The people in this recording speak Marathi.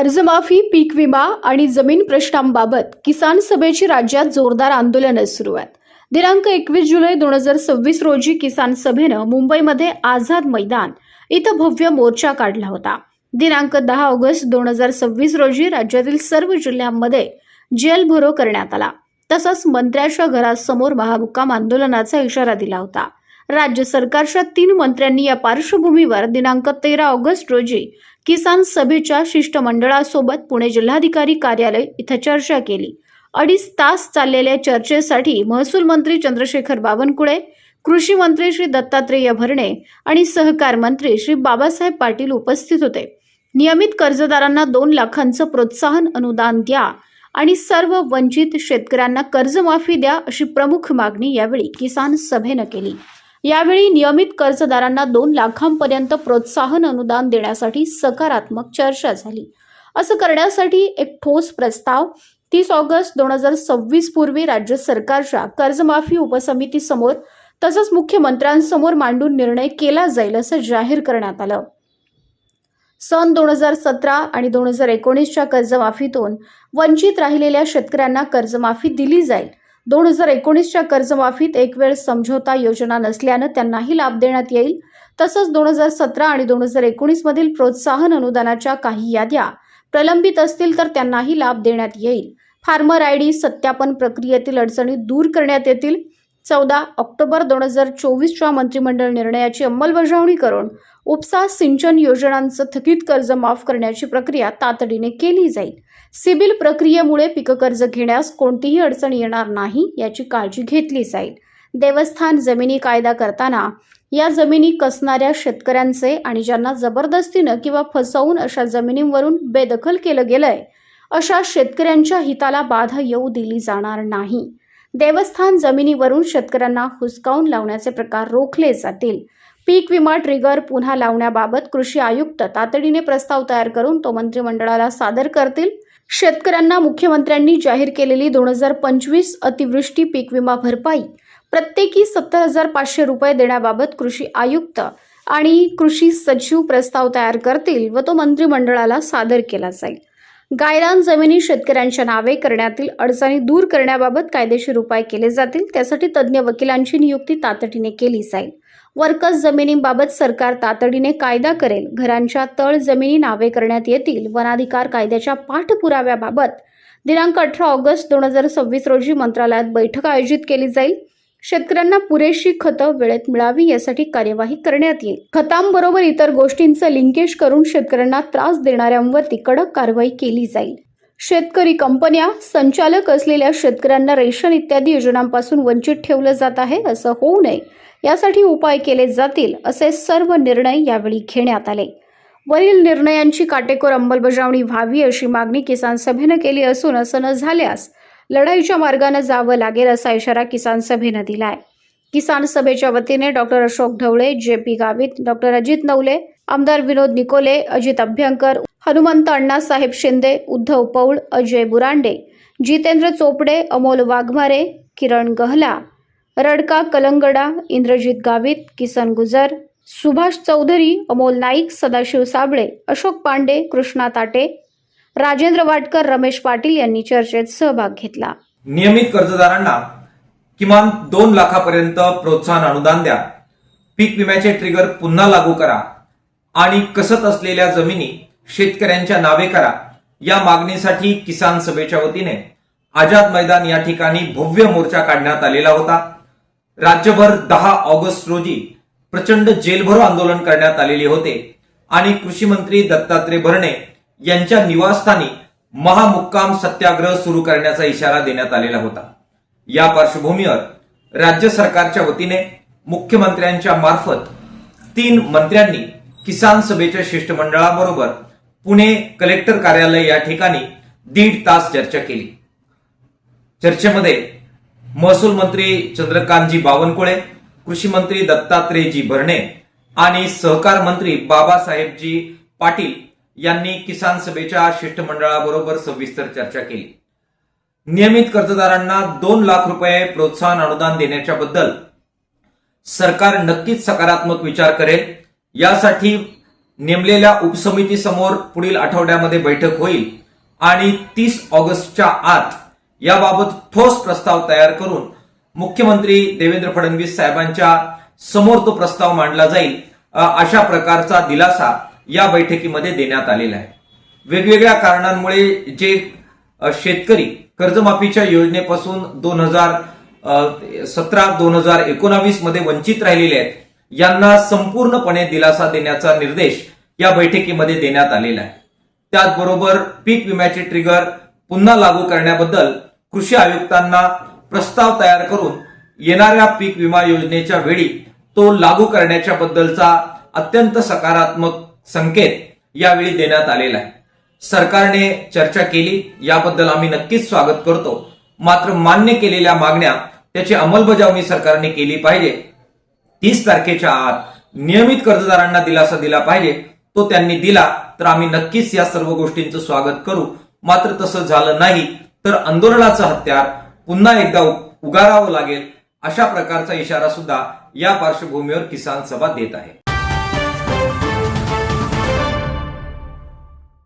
कर्जमाफी, पीक विमा आणि जमीन प्रश्नांबाबत किसान सभेची राज्यात जोरदार आंदोलनं सुरू आहेत. दिनांक 21 जुलै 2026 रोजी किसान सभेनं मुंबईमध्ये आझाद मैदान इथं भव्य मोर्चा काढला होता. दिनांक 10 ऑगस्ट 2026 रोजी राज्यातील सर्व जिल्ह्यांमध्ये जेलभरो करण्यात आला. तसंच मंत्र्याच्या घरासमोर महामुक्काम आंदोलनाचा इशारा दिला होता. राज्य सरकारच्या 3 मंत्र्यांनी या पार्श्वभूमीवर दिनांक 13 ऑगस्ट रोजी किसान सभेच्या शिष्टमंडळासोबत पुणे जिल्हाधिकारी कार्यालय इथं चर्चा केली. 2.5 तास चाललेल्या चर्चेसाठी महसूल मंत्री चंद्रशेखर बावनकुळे, कृषी मंत्री श्री दत्तात्रेय भरणे आणि सहकार मंत्री श्री बाबासाहेब पाटील उपस्थित होते. नियमित कर्जदारांना 2 लाखांचं प्रोत्साहन अनुदान द्या आणि सर्व वंचित शेतकऱ्यांना कर्जमाफी द्या अशी प्रमुख मागणी यावेळी किसान सभेनं केली. यावेळी नियमित कर्जदारांना 2 लाखांपर्यंत प्रोत्साहन अनुदान देण्यासाठी सकारात्मक चर्चा झाली. असं करण्यासाठी एक ठोस प्रस्ताव 30 ऑगस्ट 2026 पूर्वी राज्य सरकारच्या कर्जमाफी उपसमितीसमोर तसंच मुख्यमंत्र्यांसमोर मांडून निर्णय केला जाईल असं जाहीर करण्यात आलं. सन 2017 आणि 2019च्या कर्जमाफीतून वंचित राहिलेल्या शेतकऱ्यांना कर्जमाफी दिली जाईल. 2019च्या कर्जमाफीत एक वेळ समझोता योजना नसल्यानं त्यांनाही लाभ देण्यात येईल. तसंच 2017 आणि 2019 मधील प्रोत्साहन अनुदानाच्या काही याद्या प्रलंबित असतील तर त्यांनाही लाभ देण्यात येईल. फार्मर आयडी सत्यापन प्रक्रियेतील अडचणी दूर करण्यात येतील. 14 ऑक्टोबर 2024च्या मंत्रिमंडळ निर्णयाची अंमलबजावणी करून उपसा सिंचन योजनांचं थकीत कर्ज माफ करण्याची प्रक्रिया तातडीने केली जाईल. सिबिल प्रक्रियेमुळे पीक कर्ज घेण्यास कोणतीही अडचण येणार नाही याची काळजी घेतली जाईल. देवस्थान जमिनी कायदा करताना या जमिनी कसणाऱ्या शेतकऱ्यांचे आणि ज्यांना जबरदस्तीनं किंवा फसवून अशा जमिनींवरून बेदखल केलं गेलंय अशा शेतकऱ्यांच्या हिताला बाधा येऊ दिली जाणार नाही. देवस्थान जमिनीवरून शेतकऱ्यांना हुसकावून लावण्याचे प्रकार रोखले जातील. पीक विमा ट्रिगर पुन्हा लावण्याबाबत कृषी आयुक्त तातडीने प्रस्ताव तयार करून तो मंत्रिमंडळाला सादर करतील. शेतकऱ्यांना मुख्यमंत्र्यांनी जाहीर केलेली 2025 अतिवृष्टी पीक विमा भरपाई प्रत्येकी 70,500 रुपये देण्याबाबत कृषी आयुक्त आणि कृषी सचिव प्रस्ताव तयार करतील व तो मंत्रिमंडळाला सादर केला जाईल. गायरान जमिनी शेतकऱ्यांच्या नावे करण्यातील अडचणी दूर करण्याबाबत कायदेशीर उपाय केले जातील. त्यासाठी तज्ज्ञ वकिलांची नियुक्ती तातडीने केली जाईल. वर्कस जमिनींबाबत सरकार तातडीने कायदा करेल. घरांच्या तळ जमिनी नावे करण्यात येतील. वनाधिकार कायद्याच्या पाठपुराव्याबाबत दिनांक 18 ऑगस्ट 2026 रोजी मंत्रालयात बैठक आयोजित केली जाईल. शेतकऱ्यांना पुरेशी खतं वेळेत मिळावी यासाठी कार्यवाही करण्यात येईल. खतांबरोबर इतर गोष्टींचं लिंकेज करून शेतकऱ्यांना त्रास देणाऱ्यांवरती कडक कारवाई केली जाईल. शेतकरी कंपन्या संचालक असलेल्या शेतकऱ्यांना रेशन इत्यादी योजनांपासून वंचित ठेवलं जात आहे. असं होऊ नये यासाठी उपाय केले जातील असे सर्व निर्णय यावेळी घेण्यात आले. वरील निर्णयांची काटेकोर अंमलबजावणी व्हावी अशी मागणी किसान सभेनं केली असून असं न झाल्यास लढाईच्या मार्गाने जावं लागेल असा इशारा किसान सभेनं दिलाय. किसान सभेच्या वतीने doctor Ashok Dhawale, JP Gavit, doctor Ajit Navale, आमदार विनोद निकोले, अजित अभ्यंकर, हनुमंत अण्णासाहेब शिंदे, उद्धव पौळ, अजय बुरांडे, जितेंद्र चोपडे, अमोल वाघमारे, किरण गहला, रडका कलंगडा, इंद्रजित गावित, किसन गुजर, सुभाष चौधरी, अमोल नाईक, सदाशिव साबळे, अशोक पांडे, कृष्णा ताटे, राजेंद्र वाटकर, रमेश पाटील यांनी चर्चेत सहभाग घेतला. नियमित कर्जदारांना किमान 2 लाखापर्यंत प्रोत्साहन अनुदान द्या. पीक विम्याचे ट्रिगर पुन्हा लागू करा आणि कसत असलेल्या जमिनी शेतकऱ्यांच्या नावे करा. या मागणीसाठी किसान सभेच्या वतीने आझाद मैदान या ठिकाणी भव्य मोर्चा काढण्यात आलेला होता. राज्यभर 10 ऑगस्ट रोजी प्रचंड जेलभरो आंदोलन करण्यात आलेले होते आणि कृषी मंत्री दत्तात्रेय भरणे यांच्या निवासस्थानी महामुक्काम सत्याग्रह सुरू करण्याचा इशारा देण्यात आलेला होता. या पार्श्वभूमीवर राज्य सरकारच्या वतीने मुख्यमंत्र्यांच्या मार्फत 3 मंत्र्यांनी किसान सभेच्या शिष्टमंडळाबरोबर पुणे कलेक्टर कार्यालय या ठिकाणी 1.5 तास चर्चा केली. चर्चेमध्ये महसूल मंत्री चंद्रकांतजी बावनकुळे, कृषी मंत्री दत्तात्रेयजी भरणे आणि सहकार मंत्री बाबासाहेबजी पाटील यांनी किसान सभेच्या शिष्टमंडळाबरोबर सविस्तर चर्चा केली. नियमित कर्जदारांना 2 लाख रुपये प्रोत्साहन अनुदान देण्याच्या बद्दल सरकार नक्कीच सकारात्मक विचार करेल. यासाठी नेमलेल्या उपसमितीसमोर पुढील आठवड्यामध्ये बैठक होईल आणि 30 ऑगस्टच्या आत याबाबत ठोस प्रस्ताव तयार करून मुख्यमंत्री देवेंद्र फडणवीस साहेबांच्या समोर तो प्रस्ताव मांडला जाईल, अशा प्रकारचा दिलासा या बैठकीमध्ये देण्यात आलेला आहे. वेगवेगळ्या कारणांमुळे जे शेतकरी कर्जमाफीच्या योजनेपासून 2017-2019 मध्ये वंचित राहिलेले आहेत, यांना संपूर्णपणे दिलासा देण्याचा निर्देश या बैठकीमध्ये देण्यात आलेला आहे. त्याचबरोबर पीक विम्याचे ट्रिगर पुन्हा लागू करण्याबद्दल कृषी आयुक्तांना प्रस्ताव तयार करून येणाऱ्या पीक विमा योजनेच्या वेळी तो लागू करण्याच्या बद्दलचा अत्यंत सकारात्मक संकेत यावेळी देण्यात आलेला आहे. सरकारने चर्चा केली, याबद्दल आम्ही नक्कीच स्वागत करतो. मात्र मान्य केलेल्या मागण्या त्याची अंमलबजावणी सरकारने केली पाहिजे. 30 तारखेच्या आत नियमित कर्जदारांना दिलासा दिला पाहिजे. तो त्यांनी दिला तर आम्ही नक्कीच या सर्व गोष्टींचं स्वागत करू. मात्र तसं झालं नाही तर आंदोलनाचं हत्यार पुन्हा एकदा उगारावं लागेल, अशा प्रकारचा इशारा सुद्धा या पार्श्वभूमीवर किसान सभा देत आहे.